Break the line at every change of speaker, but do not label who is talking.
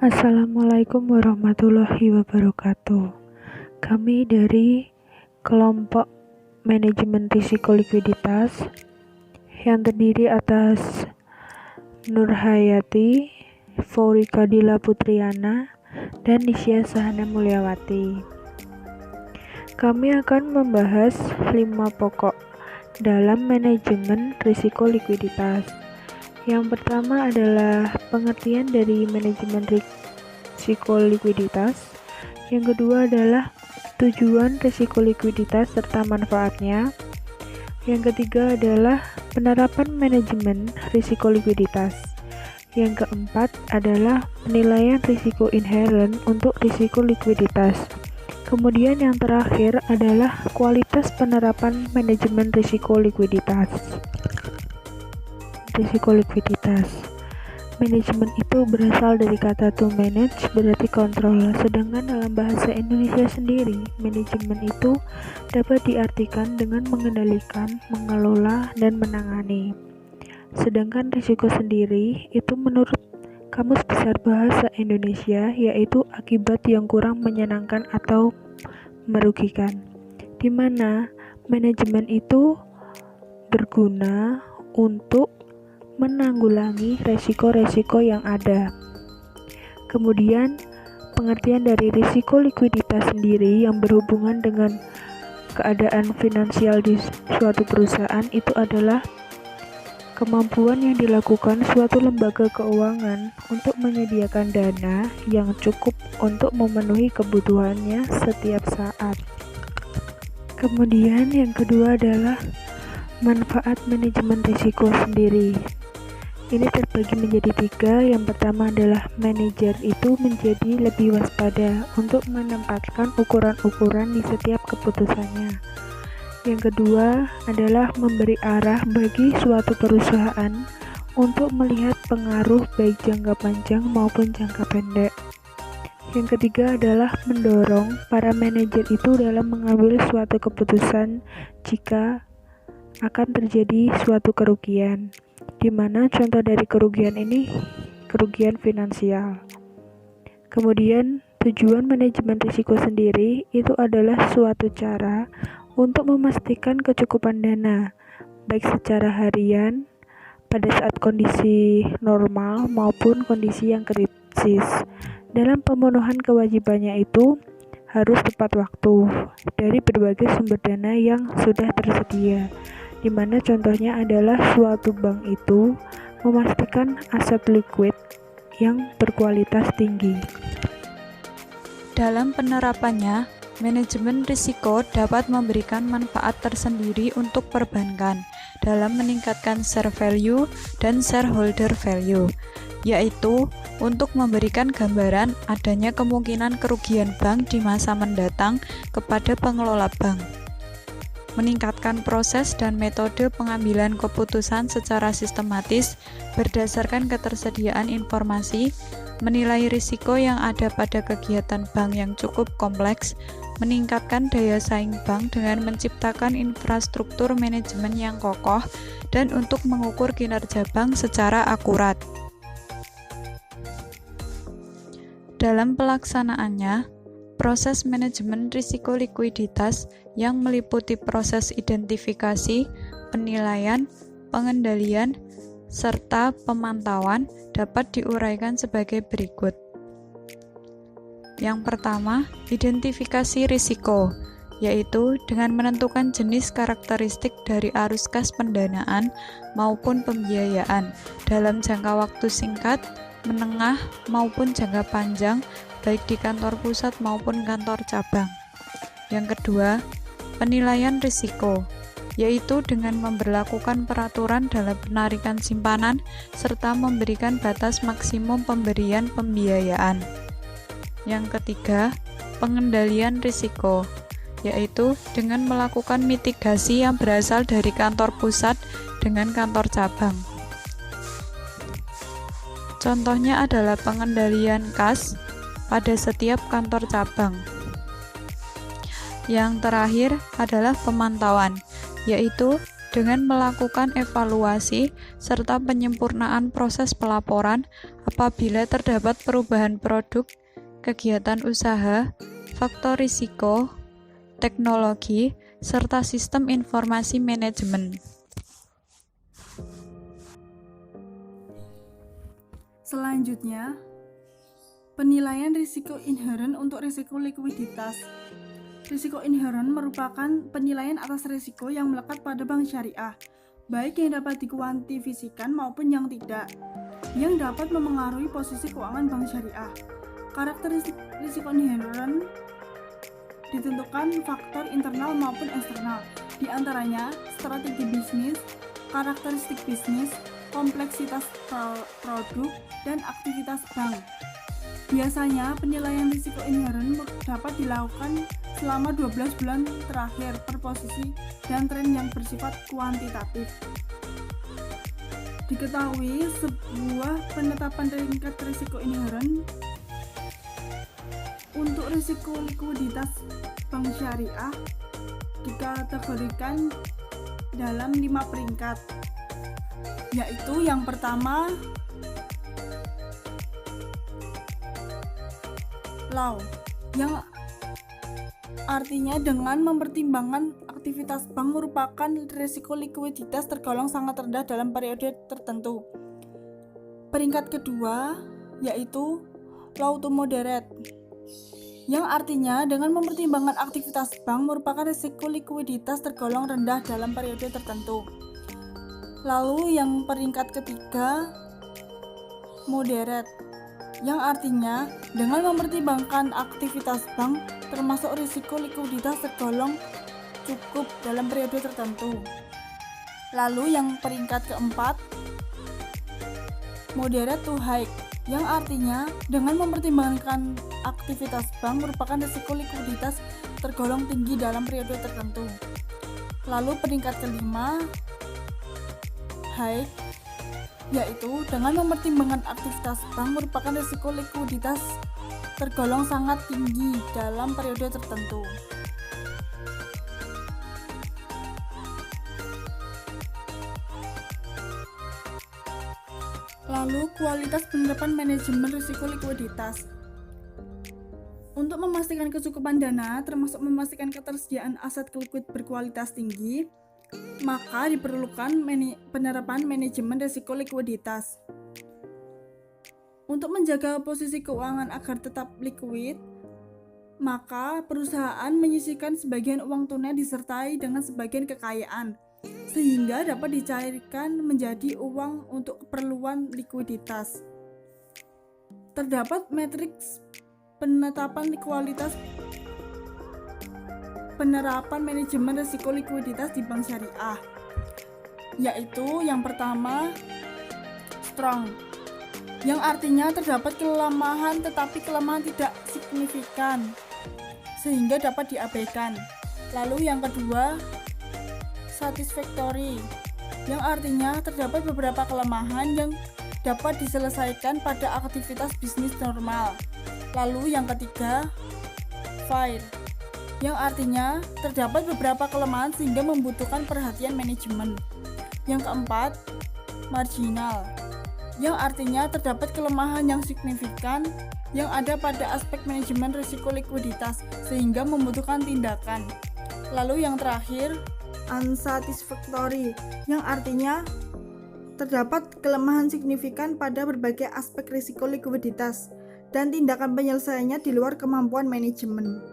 Assalamualaikum warahmatullahi wabarakatuh. Kami dari kelompok manajemen risiko likuiditas yang terdiri atas Nurhayati, Faurika Dila Putriana, dan Nisya Sahana Mulyawati. Kami akan membahas 5 pokok dalam manajemen risiko likuiditas. Yang pertama adalah pengertian dari manajemen risiko likuiditas. Yang kedua adalah tujuan risiko likuiditas serta manfaatnya. Yang ketiga adalah penerapan manajemen risiko likuiditas. Yang keempat adalah penilaian risiko inheren untuk risiko likuiditas. Kemudian yang terakhir adalah kualitas penerapan manajemen risiko likuiditas. Risiko likuiditas. Manajemen itu berasal dari kata to manage, berarti kontrol. Sedangkan dalam bahasa Indonesia sendiri, manajemen itu dapat diartikan dengan mengendalikan, mengelola, dan menangani. Sedangkan risiko sendiri itu menurut Kamus Besar Bahasa Indonesia yaitu akibat yang kurang menyenangkan atau merugikan, di mana manajemen itu berguna untuk menanggulangi resiko-resiko yang ada. Kemudian, pengertian dari risiko likuiditas sendiri yang berhubungan dengan keadaan finansial di suatu perusahaan itu adalah kemampuan yang dilakukan suatu lembaga keuangan untuk menyediakan dana yang cukup untuk memenuhi kebutuhannya setiap saat. Kemudian yang kedua adalah manfaat manajemen risiko sendiri. Ini terbagi menjadi 3. Yang pertama adalah manajer itu menjadi lebih waspada untuk menempatkan ukuran-ukuran di setiap keputusannya. Yang kedua adalah memberi arah bagi suatu perusahaan untuk melihat pengaruh baik jangka panjang maupun jangka pendek. Yang ketiga adalah mendorong para manajer itu dalam mengambil suatu keputusan jika akan terjadi suatu kerugian, di mana contoh dari kerugian ini kerugian finansial. Kemudian tujuan manajemen risiko sendiri itu adalah suatu cara untuk memastikan kecukupan dana baik secara harian pada saat kondisi normal maupun kondisi yang kritis. Dalam pemenuhan kewajibannya itu harus tepat waktu dari berbagai sumber dana yang sudah tersedia, di mana contohnya adalah suatu bank itu memastikan aset liquid yang berkualitas tinggi.
Dalam penerapannya, manajemen risiko dapat memberikan manfaat tersendiri untuk perbankan dalam meningkatkan share value dan shareholder value, yaitu untuk memberikan gambaran adanya kemungkinan kerugian bank di masa mendatang kepada pengelola bank, meningkatkan proses dan metode pengambilan keputusan secara sistematis berdasarkan ketersediaan informasi, menilai risiko yang ada pada kegiatan bank yang cukup kompleks, meningkatkan daya saing bank dengan menciptakan infrastruktur manajemen yang kokoh, dan untuk mengukur kinerja bank secara akurat. Dalam pelaksanaannya, proses manajemen risiko likuiditas yang meliputi proses identifikasi, penilaian, pengendalian, serta pemantauan dapat diuraikan sebagai berikut. Yang pertama, identifikasi risiko, yaitu dengan menentukan jenis karakteristik dari arus kas pendanaan maupun pembiayaan dalam jangka waktu singkat, menengah, maupun jangka panjang, baik di kantor pusat maupun kantor cabang. Yang kedua, penilaian risiko, yaitu dengan memberlakukan peraturan dalam penarikan simpanan serta memberikan batas maksimum pemberian pembiayaan. Yang ketiga, pengendalian risiko, yaitu dengan melakukan mitigasi yang berasal dari kantor pusat dengan kantor cabang. Contohnya adalah pengendalian kas pada setiap kantor cabang. Yang terakhir adalah pemantauan, yaitu dengan melakukan evaluasi serta penyempurnaan proses pelaporan apabila terdapat perubahan produk, kegiatan usaha, faktor risiko, teknologi, serta sistem informasi manajemen.
Selanjutnya, penilaian risiko inheren untuk risiko likuiditas. Risiko inheren merupakan penilaian atas risiko yang melekat pada bank syariah, baik yang dapat dikuantifikasikan maupun yang tidak, yang dapat memengaruhi posisi keuangan bank syariah. Karakteristik risiko inheren ditentukan faktor internal maupun eksternal, di antaranya strategi bisnis, karakteristik bisnis, kompleksitas produk, dan aktivitas bank. Biasanya, penilaian risiko inheren dapat dilakukan selama 12 bulan terakhir per posisi dan tren yang bersifat kuantitatif. Diketahui, sebuah penetapan tingkat risiko inheren untuk risiko likuiditas bank syariah dikategorikan dalam 5 peringkat, yaitu yang pertama, low, yang artinya dengan mempertimbangkan aktivitas bank merupakan risiko likuiditas tergolong sangat rendah dalam periode tertentu. Peringkat kedua yaitu low to moderate, yang artinya dengan mempertimbangkan aktivitas bank merupakan risiko likuiditas tergolong rendah dalam periode tertentu. Lalu yang peringkat ketiga moderate, yang artinya dengan mempertimbangkan aktivitas bank termasuk risiko likuiditas tergolong cukup dalam periode tertentu. Lalu yang peringkat keempat moderate to high, yang artinya dengan mempertimbangkan aktivitas bank merupakan risiko likuiditas tergolong tinggi dalam periode tertentu. Lalu peringkat kelima high, yaitu dengan mempertimbangkan aktivitas bank merupakan risiko likuiditas tergolong sangat tinggi dalam periode tertentu. Lalu, kualitas penerapan manajemen risiko likuiditas. Untuk memastikan kecukupan dana, termasuk memastikan ketersediaan aset liquid berkualitas tinggi, maka diperlukan penerapan manajemen risiko likuiditas. Untuk menjaga posisi keuangan agar tetap liquid, maka perusahaan menyisihkan sebagian uang tunai disertai dengan sebagian kekayaan, sehingga dapat dicairkan menjadi uang untuk keperluan likuiditas. Terdapat matriks penetapan kualitas penerapan manajemen risiko likuiditas di bank syariah, yaitu yang pertama strong, yang artinya terdapat kelemahan tetapi kelemahan tidak signifikan sehingga dapat diabaikan. Lalu yang kedua satisfactory, yang artinya terdapat beberapa kelemahan yang dapat diselesaikan pada aktivitas bisnis normal. Lalu yang ketiga fair, yang artinya terdapat beberapa kelemahan sehingga membutuhkan perhatian manajemen. Yang keempat marginal, yang artinya terdapat kelemahan yang signifikan yang ada pada aspek manajemen risiko likuiditas sehingga membutuhkan tindakan. Lalu yang terakhir unsatisfactory, yang artinya terdapat kelemahan signifikan pada berbagai aspek risiko likuiditas dan tindakan penyelesaiannya di luar kemampuan manajemen.